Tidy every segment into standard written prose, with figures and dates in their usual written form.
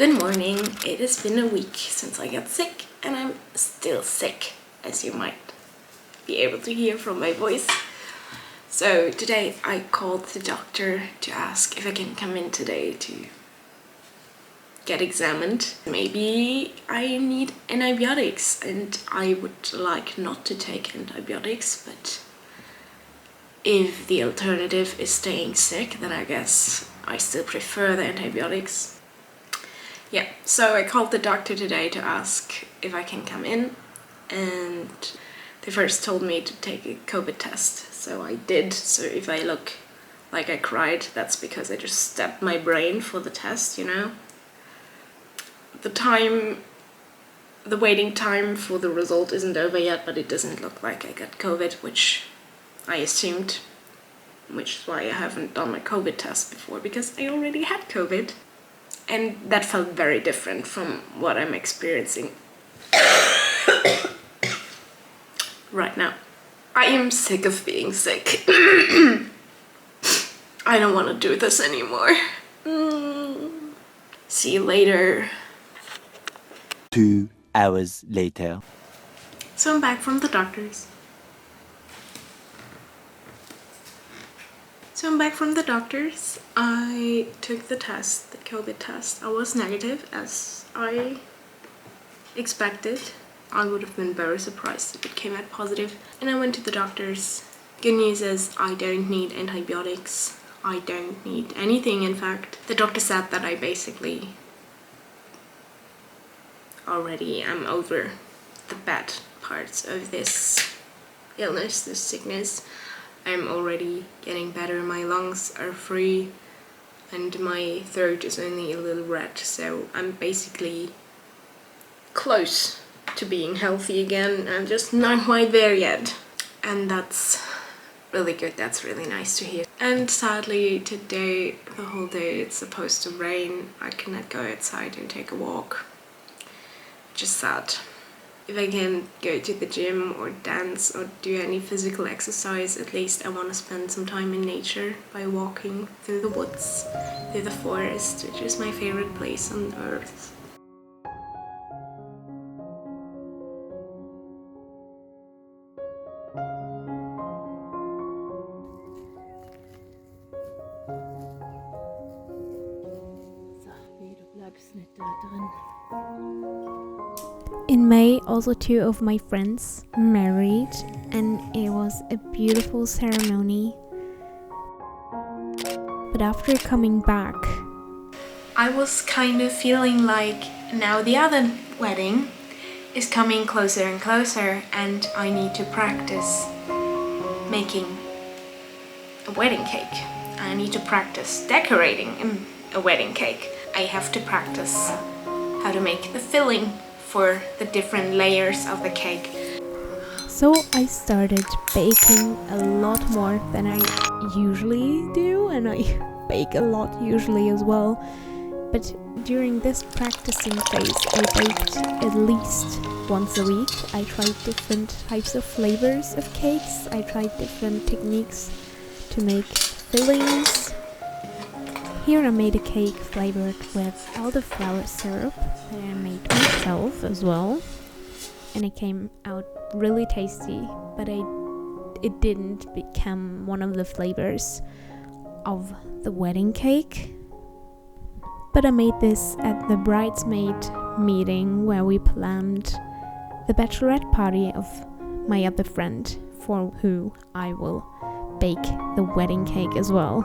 Good morning. It has been a week since I got sick, and I'm still sick, as you might be able to hear from my voice. So today I called the doctor to ask if I can come in today to get examined. Maybe I need antibiotics, and I would like not to take antibiotics, but if the alternative is staying sick, then I guess I still prefer the antibiotics. Yeah, so I called the doctor today to ask if I can come in, and they first told me to take a COVID test, so I did. So if I look like I cried, that's because I just stabbed my brain for the test, you know. The waiting time for the result isn't over yet, but it doesn't look like I got COVID, which I assumed, which is why I haven't done my COVID test before, because I already had COVID. And that felt very different from what I'm experiencing right now. I am sick of being sick. I don't want to do this anymore. See you later. 2 hours later. So I'm back from the doctor's. I took the test, the COVID test. I was negative, as I expected. I would have been very surprised if it came out positive. And I went to the doctor's. Good news is I don't need antibiotics. I don't need anything, in fact. The doctor said that I basically already am over the bad parts of this illness, this sickness. I'm already getting better. My lungs are free and my throat is only a little red, so I'm basically close to being healthy again. I'm just not quite there yet, and that's really good. That's really nice to hear. And sadly today, the whole day, it's supposed to rain. I cannot go outside and take a walk, which is sad. If I can go to the gym or dance or do any physical exercise, at least I want to spend some time in nature by walking through the woods, through the forest, which is my favorite place on earth. In May, also 2 of my friends married, and it was a beautiful ceremony. But after coming back, I was kind of feeling like now the other wedding is coming closer and closer, and I need to practice making a wedding cake. I need to practice decorating a wedding cake. I have to practice how to make the filling for the different layers of the cake. so I started baking a lot more than I usually do, and I bake a lot usually as well. But during this practicing phase, I baked at least once a week. I tried different types of flavors of cakes. I tried different techniques to make fillings. Here I made a cake flavored with elderflower syrup that I made myself as well, and it came out really tasty, but it didn't become one of the flavors of the wedding cake. But I made this at the bridesmaid meeting where we planned the bachelorette party of my other friend, for who I will bake the wedding cake as well.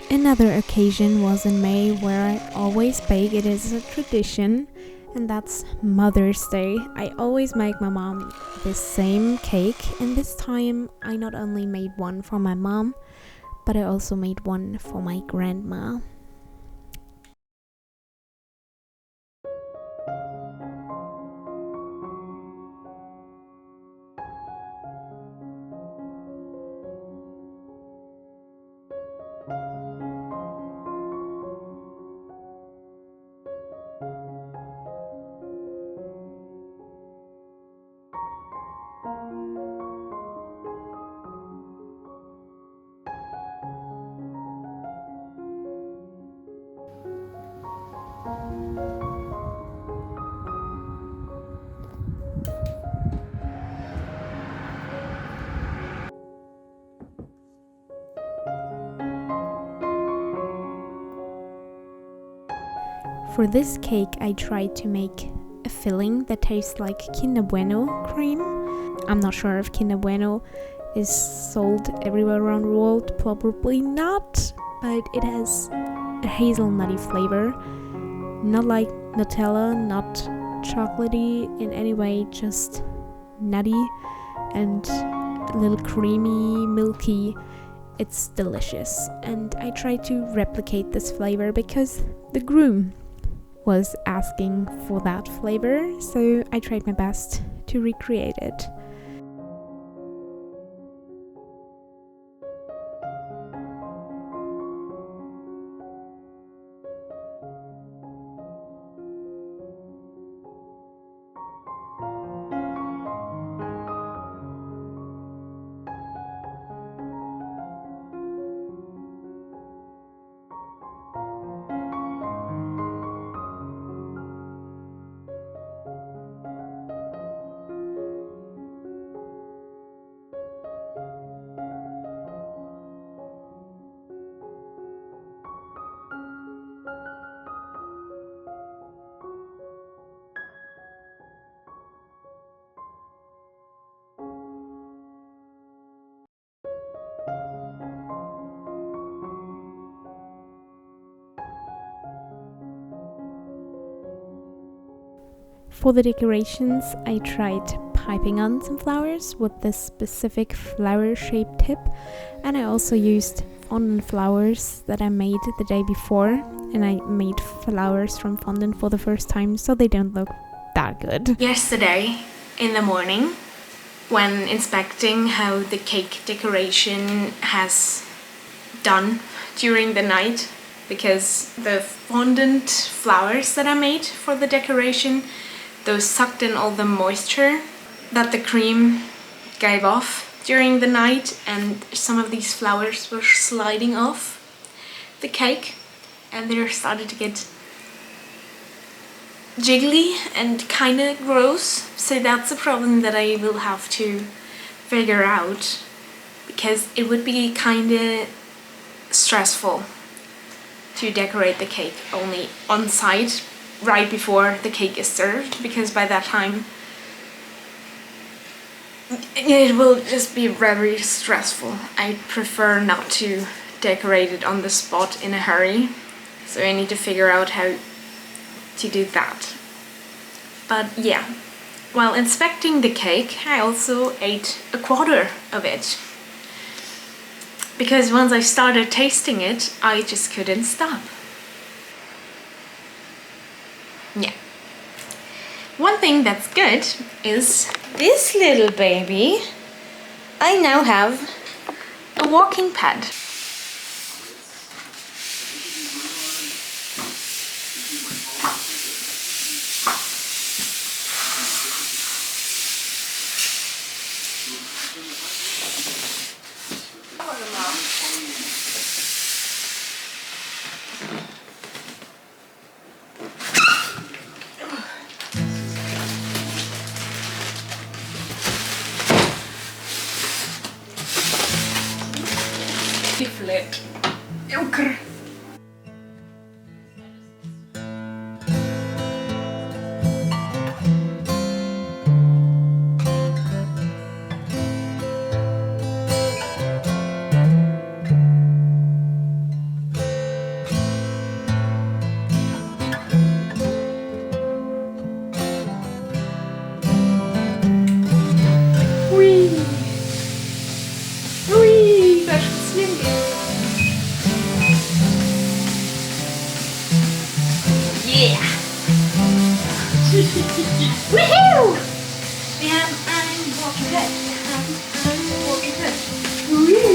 Another occasion was in May, where I always bake. It is a tradition, and that's Mother's Day. I always make my mom the same cake, and this time I not only made one for my mom, but I also made one for my grandma. For this cake, I tried to make a filling that tastes like Kinder Bueno cream. I'm not sure if Kinder Bueno is sold everywhere around the world, probably not, but it has a hazelnutty flavor, not like Nutella, not chocolatey in any way, just nutty and a little creamy, milky. It's delicious, and I tried to replicate this flavor because the groom was asking for that flavor, so I tried my best to recreate it. For the decorations, I tried piping on some flowers with this specific flower-shaped tip, and I also used fondant flowers that I made the day before, and I made flowers from fondant for the first time, so they don't look that good. Yesterday in the morning, when inspecting how the cake decoration has done during the night, because the fondant flowers that I made for the decoration, those sucked in all the moisture that the cream gave off during the night, and some of these flowers were sliding off the cake and they started to get jiggly and kind of gross. So that's a problem that I will have to figure out, because it would be kind of stressful to decorate the cake only on site right before the cake is served, because by that time it will just be very stressful. I prefer not to decorate it on the spot in a hurry, so I need to figure out how to do that. But yeah, while inspecting the cake, I also ate a quarter of it, because once I started tasting it, I just couldn't stop. Yeah. One thing that's good is this little baby. I now have a walking pad. Flip. Okay. Woohoo! And I'm walking good. I'm walking good. Coolie.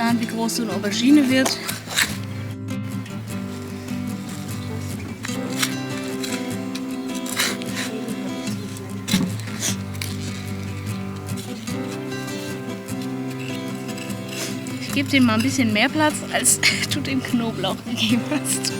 geplant, wie groß so eine Aubergine wird. Ich gebe dem mal ein bisschen mehr Platz, als du dem Knoblauch gegeben hast.